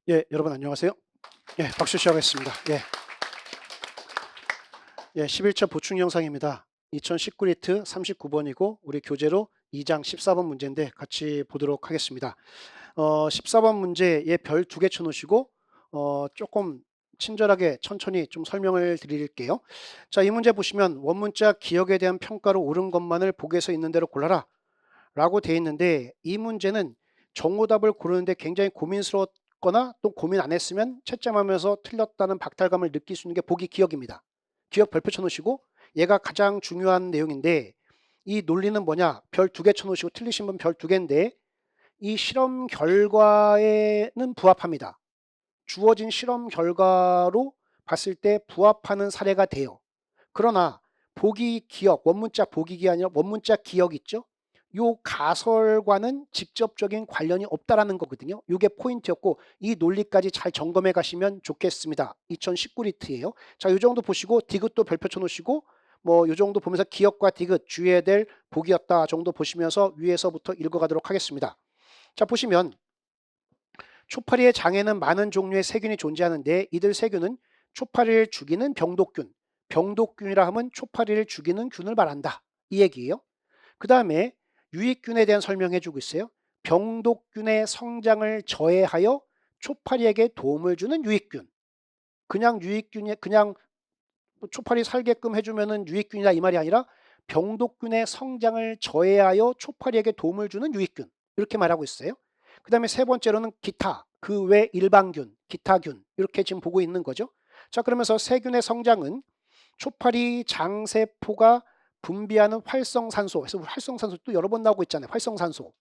예, 여러분 안녕하세요. 예, 박수 시작하겠습니다. 예, 11차 보충 영상입니다. 2019 리트 39번이고 우리 교재로 2장 14번 문제인데 같이 보도록 하겠습니다. 14번 문제에 별 2개 쳐놓으시고 조금 친절하게 천천히 좀 설명을 드릴게요. 자, 이 문제 보시면 원문자 기억에 대한 평가로 옳은 것만을 보기에서 있는 대로 골라라 라고 돼 있는데, 이 문제는 정오답을 고르는데 굉장히 고민스러웠거나 또 고민 안 했으면 채점하면서 틀렸다는 박탈감을 느낄 수 있는 게 보기 기억입니다. 기억 별표 쳐놓으시고, 얘가 가장 중요한 내용인데, 이 논리는 뭐냐, 별 2개 쳐놓으시고 틀리신 분 별 2개인데 이 실험 결과에는 부합합니다. 주어진 실험 결과로 봤을 때 부합하는 사례가 돼요. 그러나 보기 기억, 원문자 보기가 아니라 원문자 기억 있죠? 요 가설과는 직접적인 관련이 없다라는 거거든요. 이게 포인트였고, 이 논리까지 잘 점검해 가시면 좋겠습니다. 2019 리트예요. 자, 이 정도 보시고 디귿도 별표 쳐놓으시고, 뭐 이 정도 보면서 기억과 디귿 주의해야 될 보기였다 정도 보시면서 위에서부터 읽어가도록 하겠습니다. 자, 보시면 초파리의 장에는 많은 종류의 세균이 존재하는데 이들 세균은 초파리를 죽이는 병독균, 병독균이라 하면 초파리를 죽이는 균을 말한다, 이 얘기예요. 그 다음에 유익균에 대한 설명해 주고 있어요. 병독균의 성장을 저해하여 초파리에게 도움을 주는 유익균. 그냥 유익균이 그냥 초파리 살게끔 해주면은 유익균이다 이 말이 아니라 병독균의 성장을 저해하여 초파리에게 도움을 주는 유익균, 이렇게 말하고 있어요. 그 다음에 세 번째로는 기타, 그 외 일반균, 기타균, 이렇게 지금 보고 있는 거죠. 자, 그러면서 세균의 성장은 초파리 장세포가 분비하는 활성산소, 그래서 활성산소 또 여러 번 나오고 있잖아요. 활성산소,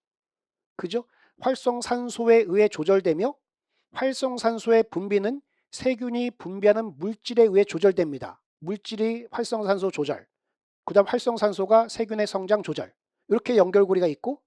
그죠? 활성산소에 의해 조절되며 활성산소의 분비는 세균이 분비하는 물질에 의해 조절됩니다. 물질이 활성산소 조절, 그 다음 활성산소가 세균의 성장 조절, 이렇게 연결고리가 있고,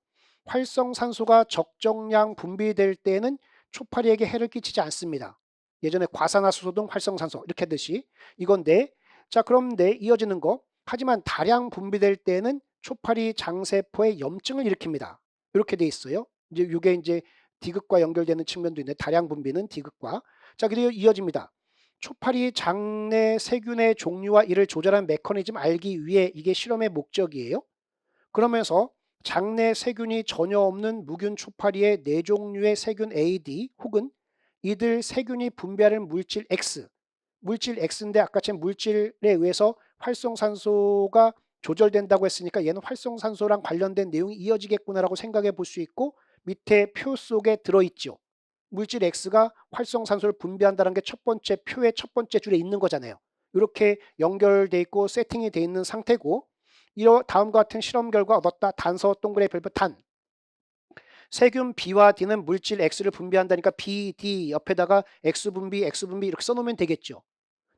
활성산소가 적정량 분비될 때에는 초파리에게 해를 끼치지 않습니다. 예전에 과산화수소 등 활성산소 이렇게 하듯이 이건데, 자, 그런데 이어지는 거, 하지만 다량 분비될 때에는 초파리 장세포에 염증을 일으킵니다. 이렇게 돼 있어요. 이제 이게 이제 디귿과 연결되는 측면도 있는데, 다량 분비는 디귿과. 자, 그리고 이어집니다. 초파리 장내 세균의 종류와 이를 조절하는 메커니즘 알기 위해 이게 실험의 목적이에요. 그러면서 장내 세균이 전혀 없는 무균 초파리의 4종류의 세균 AD 혹은 이들 세균이 분비하는 물질 X, 물질 X인데 아까처럼 물질에 의해서 활성산소가 조절된다고 했으니까 얘는 활성산소랑 관련된 내용이 이어지겠구나라고 생각해 볼 수 있고, 밑에 표 속에 들어있죠. 물질 X가 활성산소를 분비한다는 게 첫 번째 표의 첫 번째 줄에 있는 거잖아요. 이렇게 연결돼 있고 세팅이 돼 있는 상태고, 이런 다음과 같은 실험 결과 얻었다. 단서 동그라미 별표 단. 세균 B와 D는 물질 X를 분비한다니까 B, D 옆에다가 X 분비, X 분비 이렇게 써놓으면 되겠죠.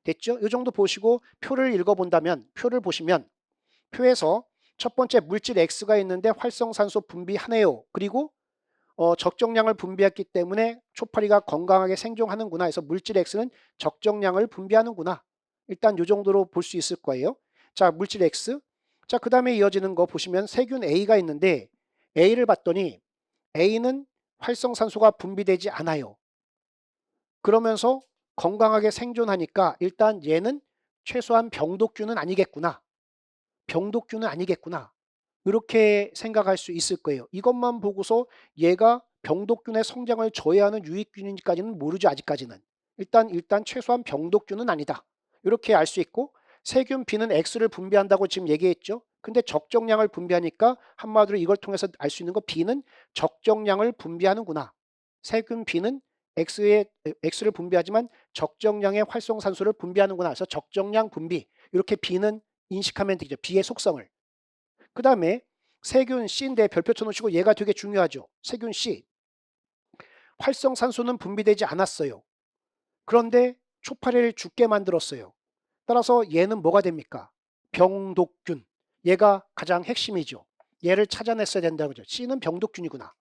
됐죠? 이 정도 보시고 표를 읽어본다면, 표를 보시면 표에서 첫 번째 물질 X가 있는데 활성산소 분비하네요. 그리고 적정량을 분비했기 때문에 초파리가 건강하게 생존하는구나 해서 물질 X는 적정량을 분비하는구나. 일단 이 정도로 볼 수 있을 거예요. 자, 물질 X. 자, 그 다음에 이어지는 거 보시면 세균 A가 있는데 A를 봤더니 A는 활성산소가 분비되지 않아요. 그러면서 건강하게 생존하니까 일단 얘는 최소한 병독균은 아니겠구나. 병독균은 아니겠구나. 이렇게 생각할 수 있을 거예요. 이것만 보고서 얘가 병독균의 성장을 저해하는 유익균인지까지는 모르죠, 아직까지는. 일단 최소한 병독균은 아니다, 이렇게 알 수 있고, 세균 B는 X를 분비한다고 지금 얘기했죠. 근데 적정량을 분비하니까 한마디로 이걸 통해서 알 수 있는 거, B는 적정량을 분비하는구나. 세균 B는 X를 분비하지만 적정량의 활성산소를 분비하는구나. 그래서 적정량 분비, 이렇게 B는 인식하면 되죠. B의 속성을. 그 다음에 세균 C인데 별표 쳐놓으시고, 얘가 되게 중요하죠. 세균 C. 활성산소는 분비되지 않았어요. 그런데 초파리를 죽게 만들었어요. 따라서 얘는 뭐가 됩니까? 병독균. 얘가 가장 핵심이죠. 얘를 찾아냈어야 된다고 그러죠. C는 병독균이구나.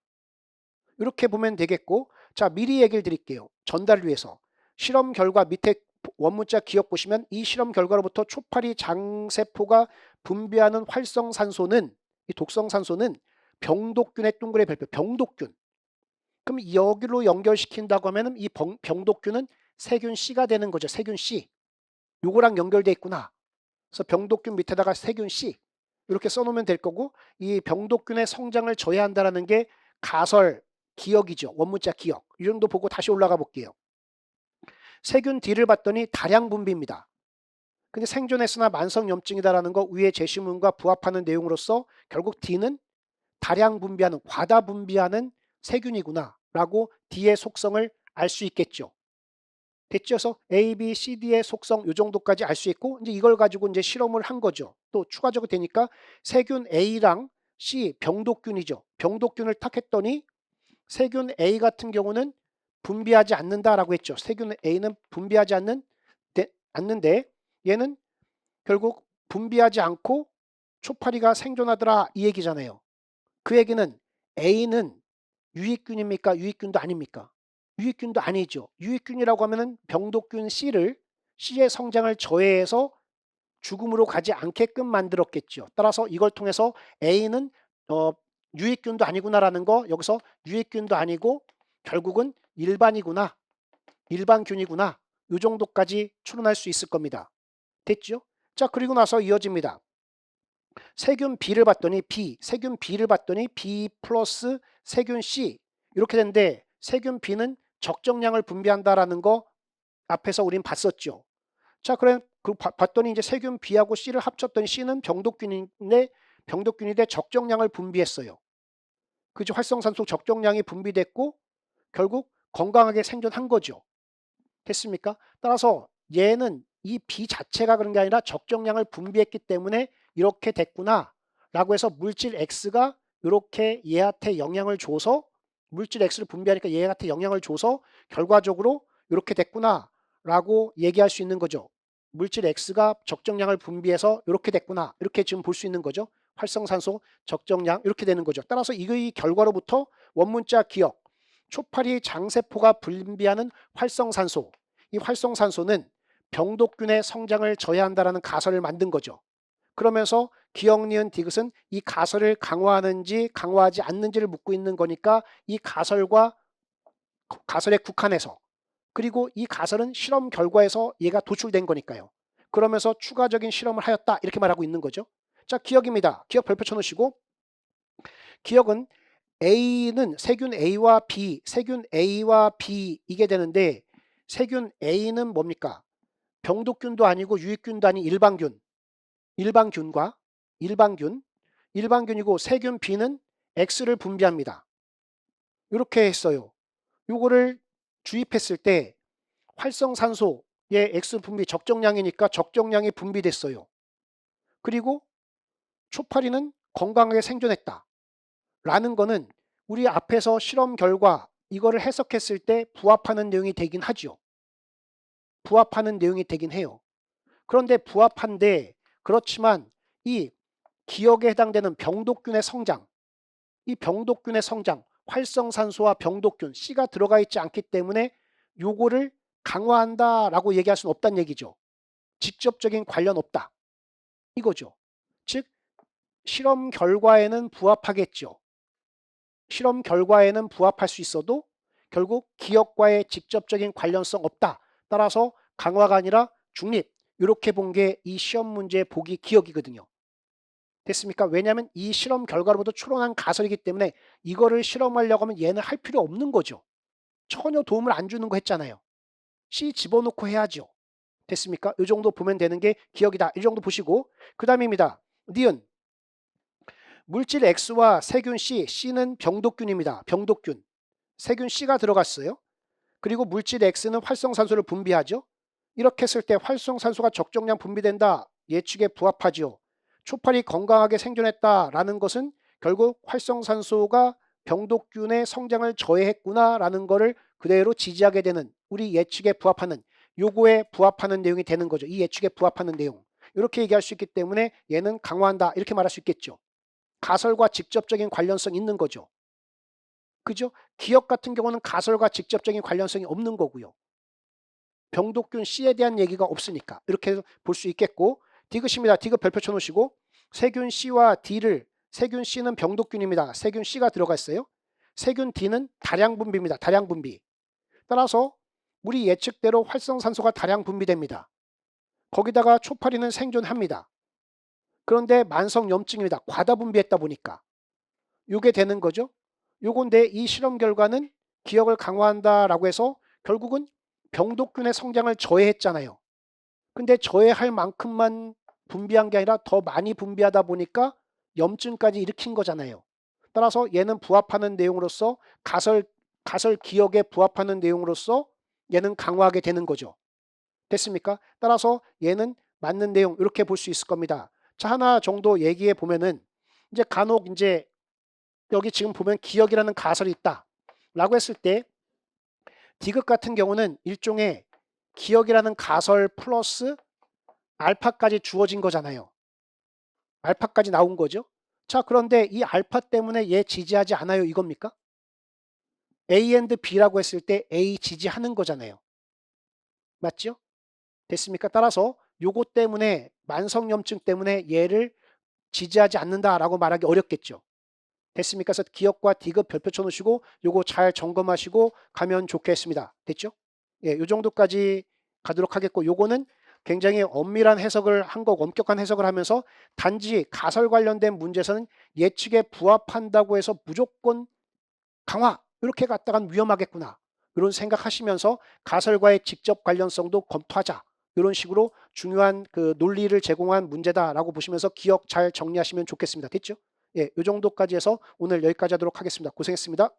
이렇게 보면 되겠고, 자, 미리 얘기를 드릴게요. 전달을 위해서. 실험 결과 밑에 원문자 기억 보시면 이 실험 결과로부터 초파리 장세포가 분비하는 활성산소는, 이 독성산소는 병독균의 동그라미 별표 병독균. 그럼 여기로 연결시킨다고 하면은 이 병독균은 세균 C가 되는 거죠. 세균 C. 요거랑 연결돼 있구나. 그래서 병독균 밑에다가 세균 C 이렇게 써놓으면 될 거고, 이 병독균의 성장을 저해한다라는 게 가설 기억이죠. 원문자 기억. 이 정도 보고 다시 올라가 볼게요. 세균 D를 봤더니 다량 분비입니다. 근데 생존했으나 만성염증이다라는 거 위에 제시문과 부합하는 내용으로서 결국 D는 다량 분비하는, 과다 분비하는 세균이구나 라고 D의 속성을 알 수 있겠죠. 됐죠? 그래서 A, B, C, D의 속성 이 정도까지 알 수 있고, 이제 이걸 가지고 이제 실험을 한 거죠. 또 추가적으로 되니까 세균 A랑 C, 병독균이죠. 병독균을 탁 했더니 세균 A 같은 경우는 분비하지 않는다라고 했죠. 세균 A는 분비하지 않는데 얘는 결국 분비하지 않고 초파리가 생존하더라 이 얘기잖아요. 그 얘기는 A는 유익균입니까? 유익균도 아닙니까? 유익균도 아니죠. 유익균이라고 하면은 병독균 C의 성장을 저해해서 죽음으로 가지 않게끔 만들었겠죠. 따라서 이걸 통해서 A는 유익균도 아니구나라는 거, 여기서 유익균도 아니고 결국은 일반이구나, 일반균이구나, 이 정도까지 추론할 수 있을 겁니다. 됐죠? 자, 그리고 나서 이어집니다. 세균 B를 봤더니 세균 B를 봤더니 B 플러스 세균 C 이렇게 되는데, 세균 B는 적정량을 분비한다라는 거 앞에서 우린 봤었죠. 자, 그래 봤더니 이제 세균 B하고 C를 합쳤더니 C는 병독균인데 적정량을 분비했어요. 그죠? 활성산소 적정량이 분비됐고 결국 건강하게 생존한 거죠. 됐습니까? 따라서 얘는 이 B 자체가 그런 게 아니라 적정량을 분비했기 때문에 이렇게 됐구나 라고 해서 물질 X가 이렇게 얘한테 영향을 줘서, 물질 X를 분비하니까 얘한테 영향을 줘서 결과적으로 이렇게 됐구나 라고 얘기할 수 있는 거죠. 물질 X가 적정량을 분비해서 이렇게 됐구나, 이렇게 지금 볼 수 있는 거죠. 활성산소 적정량 이렇게 되는 거죠. 따라서 이 결과로부터 원문자 기억, 초파리 장세포가 분비하는 활성산소, 이 활성산소는 병독균의 성장을 저해한다라는 가설을 만든 거죠. 그러면서 기억, 니은, 디귿은 이 가설을 강화하는지 강화하지 않는지를 묻고 있는 거니까 이 가설과 가설에 국한해서, 그리고 이 가설은 실험 결과에서 얘가 도출된 거니까요. 그러면서 추가적인 실험을 하였다 이렇게 말하고 있는 거죠. 자, 기억입니다. 기억 별표 쳐놓으시고, 기억은 A는 세균 A와 B 이게 되는데, 세균 A는 뭡니까? 병독균도 아니고 유익균도 아닌 일반균이고, 세균 B는 X를 분비합니다. 이렇게 했어요. 요거를 주입했을 때 활성산소의 X 분비 적정량이니까 적정량이 분비됐어요. 그리고 초파리는 건강하게 생존했다 라는 거는 우리 앞에서 실험 결과 이거를 해석했을 때 부합하는 내용이 되긴 하죠. 부합하는 내용이 되긴 해요. 그런데 부합한데, 그렇지만 이 기억에 해당되는 병독균의 성장, 이 병독균의 성장, 활성산소와 병독균 C가 들어가 있지 않기 때문에 요거를 강화한다라고 얘기할 수는 없다는 얘기죠. 직접적인 관련 없다 이거죠. 즉 실험 결과에는 부합하겠죠. 실험 결과에는 부합할 수 있어도 결국 기억과의 직접적인 관련성 없다. 따라서 강화가 아니라 중립. 이렇게 본 게 이 시험 문제 보기 기억이거든요. 됐습니까? 왜냐하면 이 실험 결과로부터 추론한 가설이기 때문에 이거를 실험하려고 하면 얘는 할 필요 없는 거죠. 전혀 도움을 안 주는 거 했잖아요. C 집어넣고 해야죠. 됐습니까? 이 정도 보면 되는 게 기억이다. 이 정도 보시고, 그 다음입니다. 니은. 물질 X와 세균 C는 병독균입니다. 병독균. 세균 C가 들어갔어요. 그리고 물질 X는 활성산소를 분비하죠. 이렇게 했을 때 활성산소가 적정량 분비된다. 예측에 부합하죠. 초파리 건강하게 생존했다라는 것은 결국 활성산소가 병독균의 성장을 저해했구나라는 것을 그대로 지지하게 되는, 우리 예측에 부합하는, 요거에 부합하는 내용이 되는 거죠. 이 예측에 부합하는 내용. 이렇게 얘기할 수 있기 때문에 얘는 강화한다 이렇게 말할 수 있겠죠. 가설과 직접적인 관련성이 있는 거죠. 그죠? 기억 같은 경우는 가설과 직접적인 관련성이 없는 거고요. 병독균 C에 대한 얘기가 없으니까 이렇게 볼 수 있겠고, 디귿입니다. 디귿 별표 쳐놓으시고, 세균 C와 D를, 세균 C는 병독균입니다. 세균 C가 들어가 있어요. 세균 D는 다량 분비입니다. 다량 분비. 따라서 우리 예측대로 활성산소가 다량 분비됩니다. 거기다가 초파리는 생존합니다. 그런데 만성염증입니다. 과다 분비했다 보니까. 요게 되는 거죠. 요건데 이 실험 결과는 기억을 강화한다라고 해서 결국은 병독균의 성장을 저해했잖아요. 근데 저해할 만큼만 분비한 게 아니라 더 많이 분비하다 보니까 염증까지 일으킨 거잖아요. 따라서 얘는 부합하는 내용으로서 가설 기억에 부합하는 내용으로서 얘는 강화하게 되는 거죠. 됐습니까? 따라서 얘는 맞는 내용 이렇게 볼 수 있을 겁니다. 자, 하나 정도 얘기해 보면은 이제 간혹 이제 여기 지금 보면 기억이라는 가설이 있다 라고 했을 때 디귿 같은 경우는 일종의 기억이라는 가설 플러스 알파까지 주어진 거잖아요. 알파까지 나온 거죠. 자, 그런데 이 알파 때문에 얘 지지하지 않아요 이겁니까? A and B라고 했을 때 A 지지하는 거잖아요. 맞죠? 됐습니까? 따라서 요거 때문에 만성염증 때문에 얘를 지지하지 않는다라고 말하기 어렵겠죠. 됐습니까? 그래서 기억과 디귿 별표 쳐놓으시고 요거 잘 점검하시고 가면 좋겠습니다. 됐죠? 예, 요 정도까지 가도록 하겠고 요거는 굉장히 엄밀한 해석을 한 거고 엄격한 해석을 하면서 단지 가설 관련된 문제에서는 예측에 부합한다고 해서 무조건 강화 이렇게 갔다간 위험하겠구나 이런 생각하시면서 가설과의 직접 관련성도 검토하자 이런 식으로 중요한 그 논리를 제공한 문제다라고 보시면서 기억 잘 정리하시면 좋겠습니다. 됐죠? 예, 이 정도까지 해서 오늘 여기까지 하도록 하겠습니다. 고생했습니다.